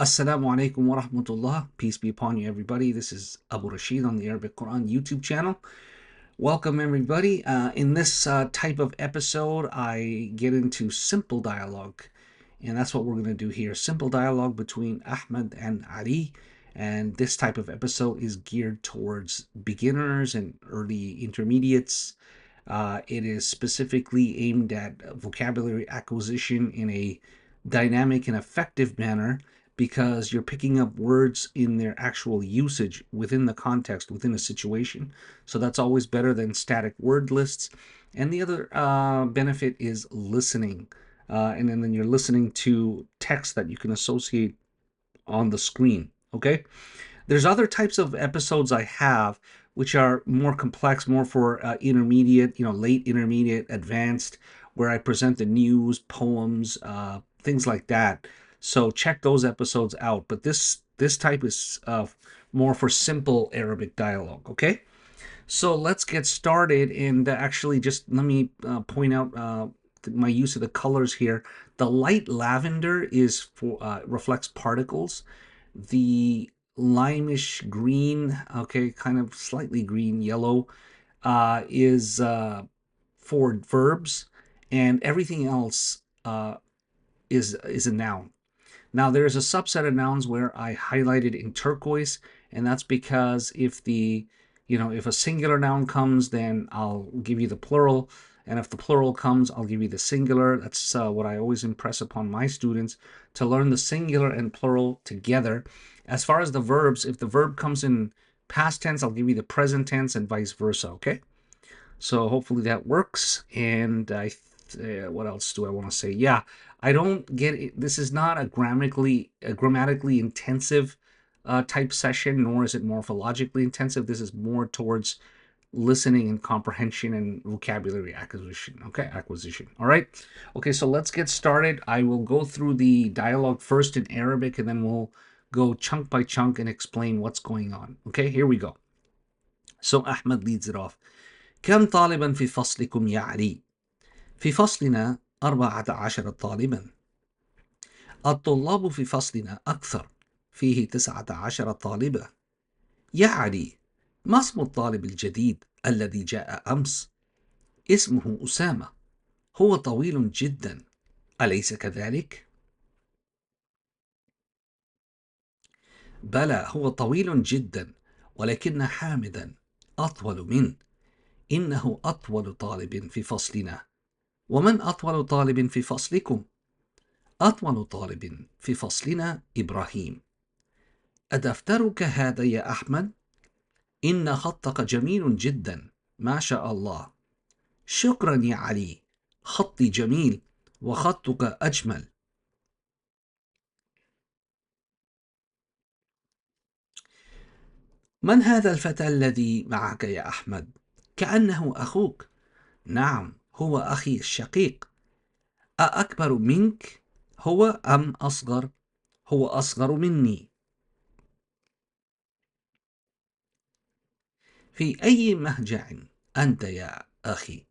Assalamu alaikum wa rahmatullah. Peace be upon you, everybody. This is Abu Rasheed on the Arabic Quran YouTube channel. Welcome, everybody. In this type of episode, I get into simple dialogue, and that's what we're going to do here. Simple dialogue between Ahmed and Ali. And this type of episode is geared towards beginners and early intermediates. It is specifically aimed at vocabulary acquisition in a dynamic and effective manner because you're picking up words in their actual usage within the context, within a situation. So that's always better than static word lists. And the other benefit is listening. And then you're listening to text that you can associate on the screen. Okay. There's other types of episodes I have which are more complex, more for intermediate, late intermediate, advanced, where I present the news, poems, things like that. So check those episodes out. But this type is more for simple Arabic dialogue. Okay, so let's get started. And actually, just let me point out my use of the colors here. The light lavender is for reflects particles. The limeish green, okay, kind of slightly green yellow, is for verbs, and everything else is a noun. Now there's a subset of nouns where I highlighted in turquoise, and that's because if a singular noun comes, then I'll give you the plural, and if the plural comes, I'll give you the singular. That's what I always impress upon my students, to learn the singular and plural together. As far as the verbs, if the verb comes in past tense, I'll give you the present tense and vice versa, okay? So hopefully that works. And what else do I want to say? Yeah, I don't get it. This is not a grammatically intensive type session, nor is it morphologically intensive. This is more towards listening and comprehension and vocabulary acquisition. Okay, acquisition. All right. Okay, so let's get started. I will go through the dialogue first in Arabic, and then we'll go chunk by chunk and explain what's going on. Okay, here we go. So Ahmed leads it off. كم طالبا في فصلكم يا علي؟ في فصلنا 14 طالبا. الطلاب في فصلنا أكثر، فيه 19 طالبة. يا علي، ما اسم الطالب الجديد الذي جاء أمس؟ اسمه أسامة. هو طويل جدا، أليس كذلك؟ بلى، هو طويل جدا، ولكن حامدا أطول منه. إنه أطول طالب في فصلنا. ومن أطول طالب في فصلكم؟ أطول طالب في فصلنا إبراهيم. أدفترك هذا يا أحمد؟ إن خطك جميل جدا، ما شاء الله. شكرا يا علي، خطي جميل وخطك أجمل. من هذا الفتى الذي معك يا أحمد؟ كأنه أخوك. نعم، هو أخي الشقيق. أأكبر منك هو أم أصغر؟ هو أصغر مني. في أي مهجع أنت يا أخي؟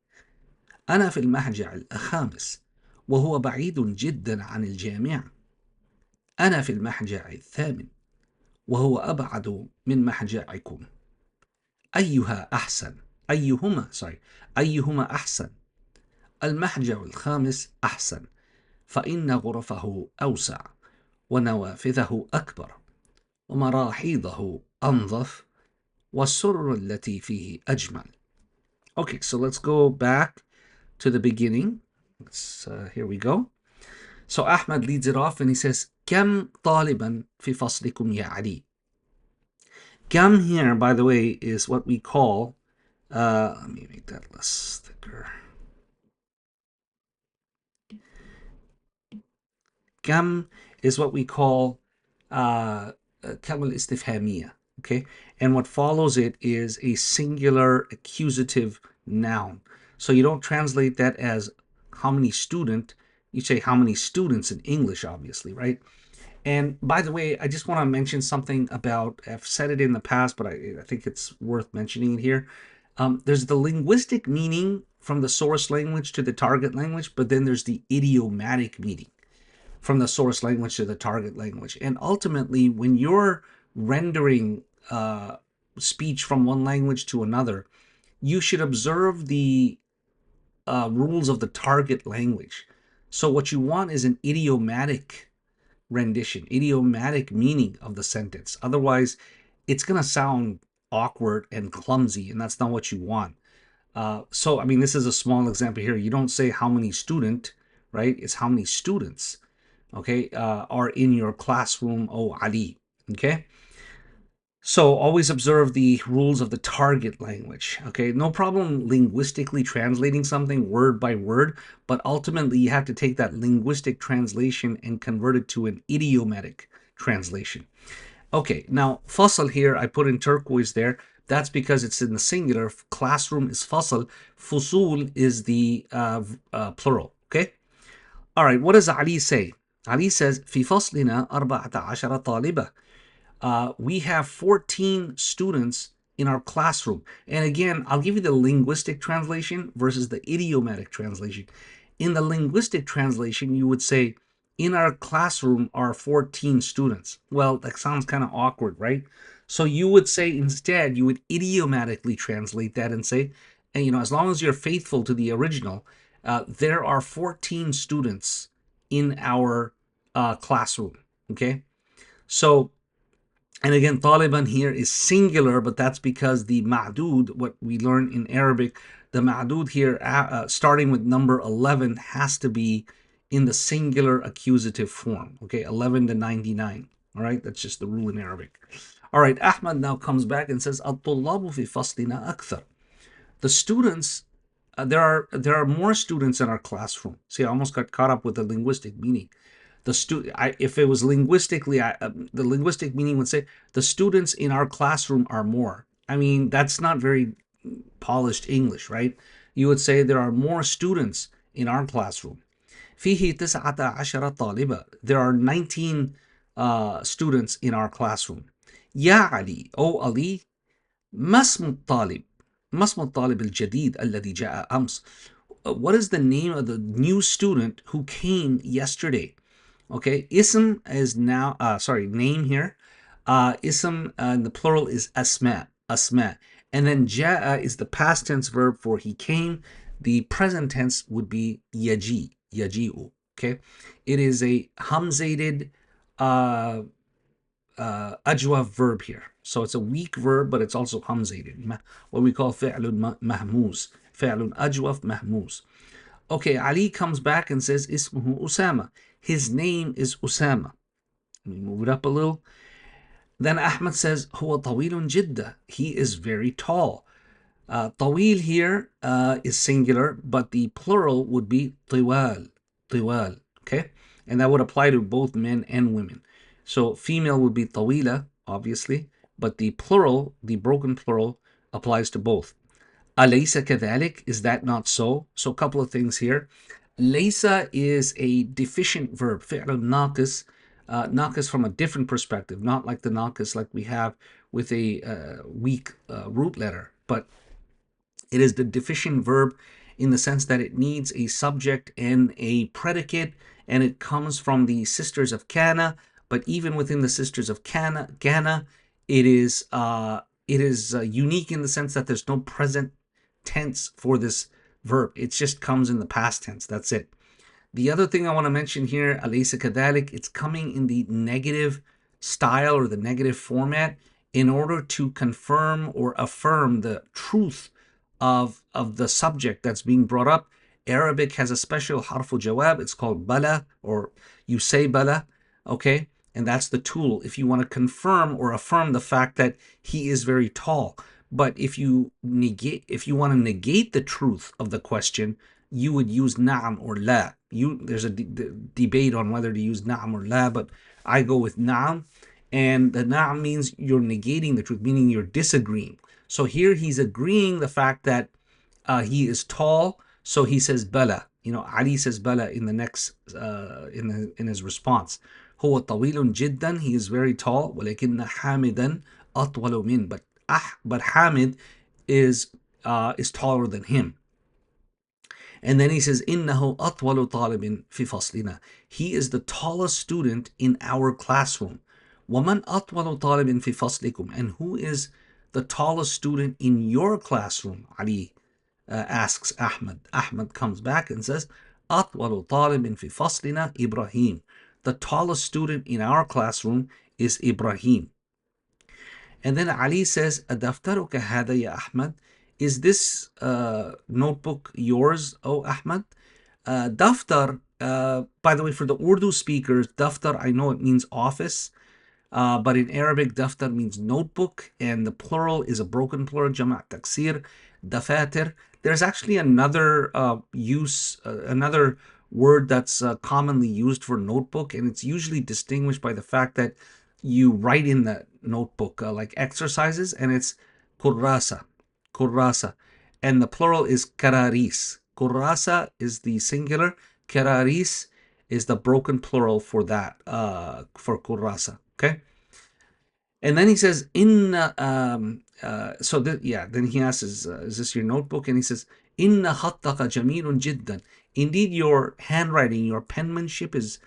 أنا في المهجع الخامس، وهو بعيد جدا عن الجامع. أنا في المهجع الثامن، وهو أبعد من مهجعكم. أيها أحسن؟ أيهما أحسن؟ المهجع الخامس أحسن، فإن غرفه أوسع، ونوافذه أكبر، ومراحيضه أنظف، والسرر التي فيه أجمل. Okay, so let's go back to the beginning. Here we go. So Ahmed leads it off and he says, كم طالبا في فصلكم يا علي? Kam here, by the way, is what we call, let me make that less thicker. Kam is what we call kam al-istifhamiyya, okay? And what follows it is a singular accusative noun. So you don't translate that as how many student, you say how many students in English, obviously, right? And by the way, I just want to mention something about, I've said it in the past, but I think it's worth mentioning it here. There's the linguistic meaning from the source language to the target language, but then there's the idiomatic meaning. from the source language to the target language. And ultimately, when you're rendering speech from one language to another, you should observe the rules of the target language. So what you want is an idiomatic rendition, idiomatic meaning of the sentence. Otherwise, it's going to sound awkward and clumsy, and that's not what you want. So, I mean, this is a small example here. You don't say how many student, right? It's how many students, okay, are in your classroom, oh, Ali, okay? So always observe the rules of the target language, okay? No problem linguistically translating something word by word, but ultimately you have to take that linguistic translation and convert it to an idiomatic translation. Okay, now fasl here, I put in turquoise there. That's because it's in the singular. Classroom is fasl. Fusul is the plural, okay? All right, what does Ali say? Ali says, في فصلنا 14 طالبة. We have 14 students in our classroom. And again, I'll give you the linguistic translation versus the idiomatic translation. In the linguistic translation, you would say, in our classroom are 14 students. Well, that sounds kind of awkward, right? So you would say instead, you would idiomatically translate that and say, and as long as you're faithful to the original, there are 14 students in our classroom. Okay, so, and again, Taliban here is singular, but that's because the ma'dud, what we learn in Arabic, the ma'dud here, starting with number 11, has to be in the singular accusative form. Okay, 11 to 99. All right, that's just the rule in Arabic. All right, Ahmed now comes back and says, الطلاب في فصلنا أكثر. The students, there are more students in our classroom. See, I almost got caught up with the linguistic meaning. If it was linguistically, the linguistic meaning would say the students in our classroom are more. I mean, that's not very polished English, right? You would say there are more students in our classroom. فيه 19 طالبة. There are 19 students in our classroom. يا علي, oh Ali, ما اسم الطالب؟ ما اسم الطالب الجديد الذي جاء أمس? What is the name of the new student who came yesterday? Okay, ism is now, name here. Ism in the plural is asma, asma. And then ja'a is the past tense verb for he came. The present tense would be yaji, yaji'u. Okay, it is a hamzated ajwa verb here. So it's a weak verb, but it's also hamzated. What we call fi'lun mahmuz. Fi'lun ajwaf mahmuz. Okay, Ali comes back and says, Ismuhu Usama. His name is Usama. Let me move it up a little. Then Ahmed says, Huwa tawilun jidda. He is very tall. Tawil here is singular, but the plural would be tiwal. Tiwal. Okay? And that would apply to both men and women. So female would be tawila, obviously, but the plural, the broken plural, applies to both. Alaysa kadhalik, is that not so? So a couple of things here. Laysa is a deficient verb, fi'lun naqis, naqis from a different perspective, not like the naqis like we have with a weak root letter, but it is the deficient verb in the sense that it needs a subject and a predicate, and it comes from the sisters of Kana. But even within the sisters of Kana, it is unique in the sense that there's no present tense for this verb. It just comes in the past tense. That's it. The other thing I want to mention here, alaysa kadhalik, it's coming in the negative style or the negative format in order to confirm or affirm the truth of the subject that's being brought up. Arabic has a special harful jawab. It's called bala, or you say bala, okay? And that's the tool if you want to confirm or affirm the fact that he is very tall. But if you want to negate the truth of the question, you would use na'am or la. There's a debate on whether to use na'am or la, but I go with na'am. And the na'am means you're negating the truth, meaning you're disagreeing. So here he's agreeing the fact that he is tall, so he says bala. Ali says bala in the next in his response. هو طويل جدا, he is very tall. ولكن حامدا أطول من, but Hamid is taller than him. And then he says, إنه أطول طالب في فصلنا. He is the tallest student in our classroom. ومن أطول طالب في فصلكم? And who is the tallest student in your classroom? Ali asks Ahmed. Ahmed comes back and says, أطول طالب في فصلنا إبراهيم. The tallest student in our classroom is Ibrahim. And then Ali says, أدفترك هذا يا أحمد? Is this notebook yours, O Ahmed? Daftar, by the way, for the Urdu speakers, daftar, I know it means office, but in Arabic, daftar means notebook, and the plural is a broken plural, jama' taksir, dafatir. There's actually another another word that's commonly used for notebook, and it's usually distinguished by the fact that you write in the notebook like exercises, and it's kurrasa, kurrasa, and the plural is kararis. Kurrasa is the singular, kararis is the broken plural for that, for kurrasa. Okay. And then he says, Inna, then he asks, is this your notebook? And he says, Inna khattaka jamilun jiddan. Indeed, your handwriting, your penmanship is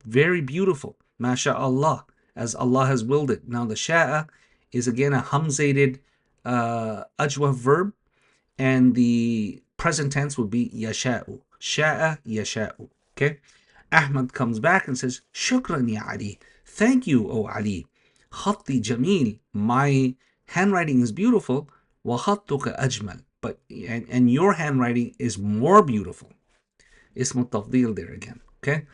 very beautiful. MashaAllah, as Allah has willed it. Now, the sha'a is again a hamzated ajwa verb, and the present tense would be yasha'u. Sha'a yasha'u. Okay? Ahmed comes back and says, Shukran ya Ali. Thank you, O Ali. خطي جميل. My handwriting is beautiful. وخطك أجمل. But and your handwriting is more beautiful. اسم التفضيل there again. Okay?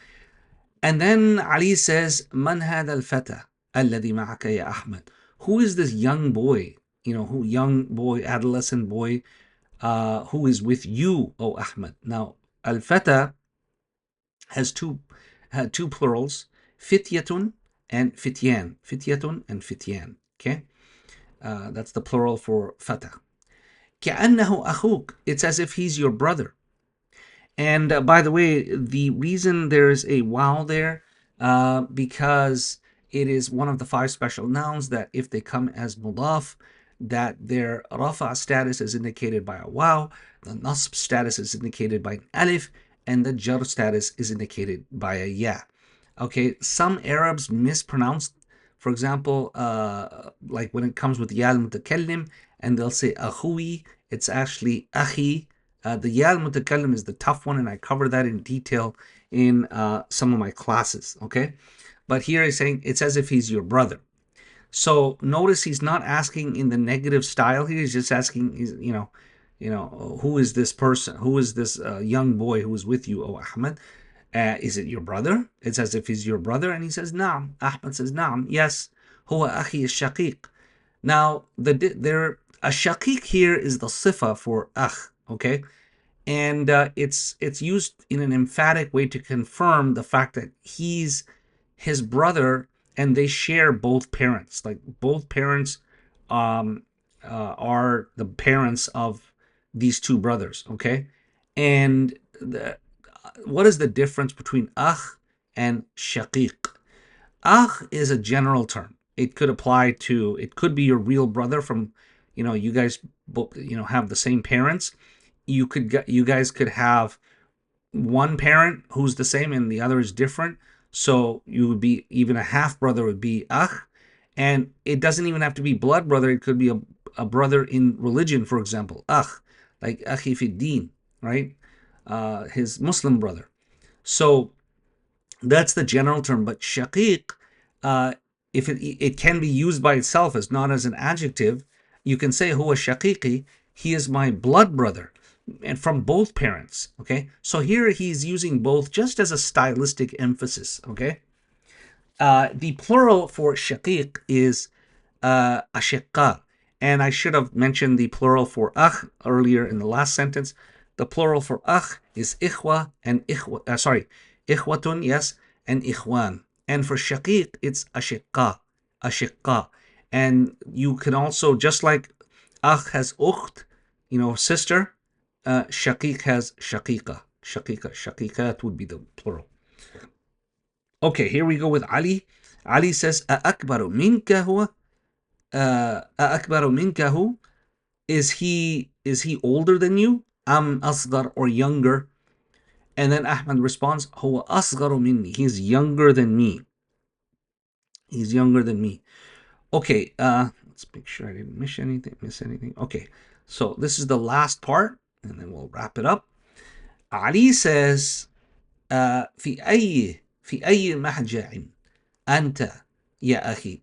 And then Ali says, من هذا الفتى الذي معك يا أحمد? Who is this young boy? Young boy, adolescent boy, who is with you, O Ahmed? Now, al-fata has two plurals, fityatun and fityan. Fityatun and fityan. Okay? That's the plural for fata. كأنه أخوك. It's as if he's your brother. And by the way, the reason there's a wow there, because it is one of the 5 special nouns that if they come as mudaf, that their rafa status is indicated by a wow, the nasb status is indicated by an alif, and the jar status is indicated by a ya. Okay, some Arabs mispronounce, for example, like when it comes with ya al-mutakallim, and they'll say akhui, it's actually akhi. The ya al-mutakallim is the tough one, and I cover that in detail in some of my classes, okay? But here he's saying it's as if he's your brother. So notice he's not asking in the negative style here. He's just asking, who is this person? Who is this young boy who is with you, O Ahmed? Is it your brother? It's as if he's your brother. And he says, Naam. Ahmed says, Naam. Yes. Huwa akhi al-shaqiq. Now, a shaqiq here is the sifa for akh, okay? And it's used in an emphatic way to confirm the fact that he's his brother and they share both parents. Like both parents are the parents of these 2 brothers, okay? And what is the difference between akh and shaqiq? Akh is a general term. It could apply to, it could be your real brother from, you guys both, have the same parents. You guys could have one parent who's the same and the other is different. So you would be, even a half brother would be akh. And it doesn't even have to be blood brother. It could be a brother in religion, for example, akh, like akhi fi din, right? His Muslim brother. So that's the general term. But shaqiq, if it can be used by itself as not as an adjective, you can say huwa shaqiqi, he is my blood brother, and from both parents, okay? So here he's using both just as a stylistic emphasis, okay? The plural for shaqiq is ashiqa, and I should have mentioned the plural for akh earlier in the last sentence. The plural for akh is ikhwa and ikhwatun, yes, and ikhwan. And for shaqiq, it's ashiqa. And you can also, just like akh has ukht, sister, shaqiq has shaqiqa. Shaqiqat would be the plural. Okay, here we go with Ali. Ali says, أأكبر منك هو? أأكبر منك هو? Is he older than you? am asghar, or younger. And then Ahmed responds, هو أصغر مني. He's younger than me. He's younger than me. Okay, let's make sure I didn't miss anything. Okay, so this is the last part, and then we'll wrap it up. Ali says, في أي محجع أنت يا أخي.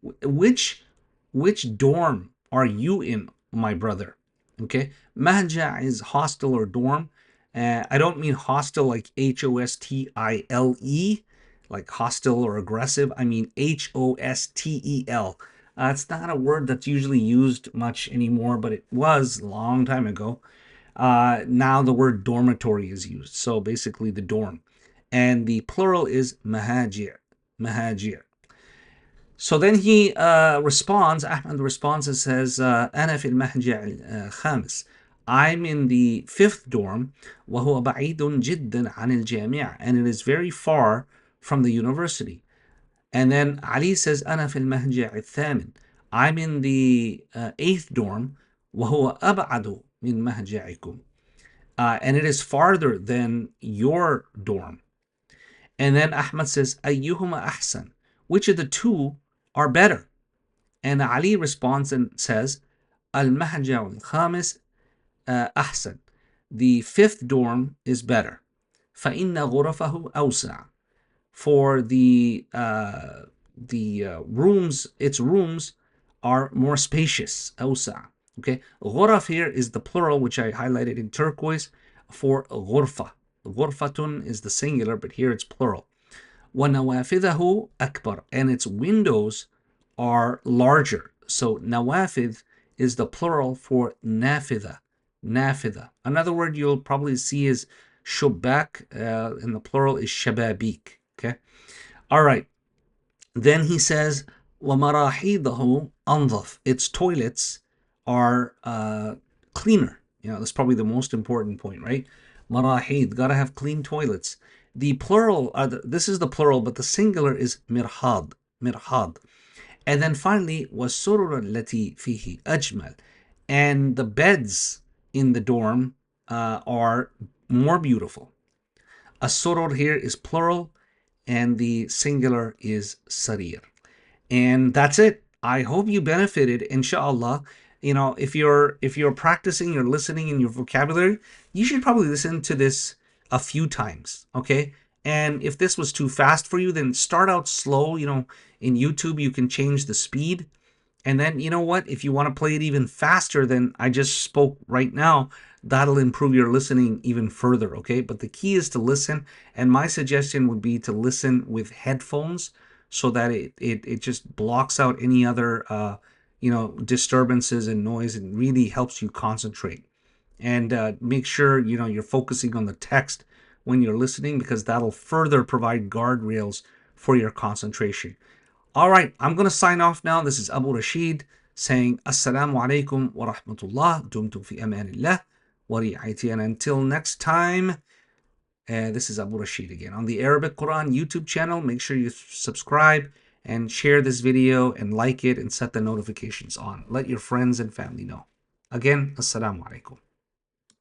Which dorm are you in, my brother? Okay, mahja is hostel or dorm. I don't mean hostile like HOSTILE, like hostile or aggressive. I mean HOSTEL. It's not a word that's usually used much anymore, but it was a long time ago. Now the word dormitory is used. So basically the dorm. And the plural is mahajir. Mahajir. So then he responds, Ahmed responds and says, أنا في المهجع الخامس. I'm in the 5th dorm, وهو بعيد جدا عن الجامعة, and it is very far from the university. And then Ali says, أنا في المهجع الثامن. I'm in the 8th dorm, وهو أبعد من مهجعكم. And it is farther than your dorm. And then Ahmed says, أيهما أحسن? Which of the two are better? And Ali responds and says, المهجع الخامس أحسن. The 5th dorm is better. فإن غرفه أوسع. For the rooms, its rooms are more spacious. أوسع. Okay, غرف here is the plural, which I highlighted in turquoise, for غرفة. غرفتun is the singular, but here it's plural. وَنَوَافِذَهُ أَكْبَرُ, and its windows are larger. So nawafidh is the plural for nafidha. Nafidha. Another word you'll probably see is shubak, and the plural is shababik. Okay. All right. Then he says, وَمَرَاحِيضَهُ أَنظَفُ. Its toilets are cleaner. You know, that's probably the most important point, right? Marahid, gotta have clean toilets. The plural, this is the plural, but the singular is mirhad. Mirhad. And then finally, وَالسُّرُرَ الَّتِي فِيهِ أَجْمَلُ. And the beds in the dorm are more beautiful. As-surur here is plural, and the singular is sarir. And that's it. I hope you benefited, inshallah. You know, if you're practicing, you're listening in your vocabulary, you should probably listen to this a few times, okay? And if this was too fast for you, then start out slow. You know, in YouTube, you can change the speed. And then, you know what? If you want to play it even faster than I just spoke right now, that'll improve your listening even further, okay? But the key is to listen. And my suggestion would be to listen with headphones so that it just blocks out any other, disturbances and noise, and really helps you concentrate. And make sure, you're focusing on the text when you're listening, because that'll further provide guardrails for your concentration. All right, I'm going to sign off now. This is Abu Rasheed saying Assalamu alaikum wa rahmatullah. Dumtum fi amanillah wa ri'ayati. And until next time, this is Abu Rasheed again on the Arabic Quran YouTube channel. Make sure you subscribe and share this video and like it and set the notifications on. Let your friends and family know. Again, Assalamu alaikum.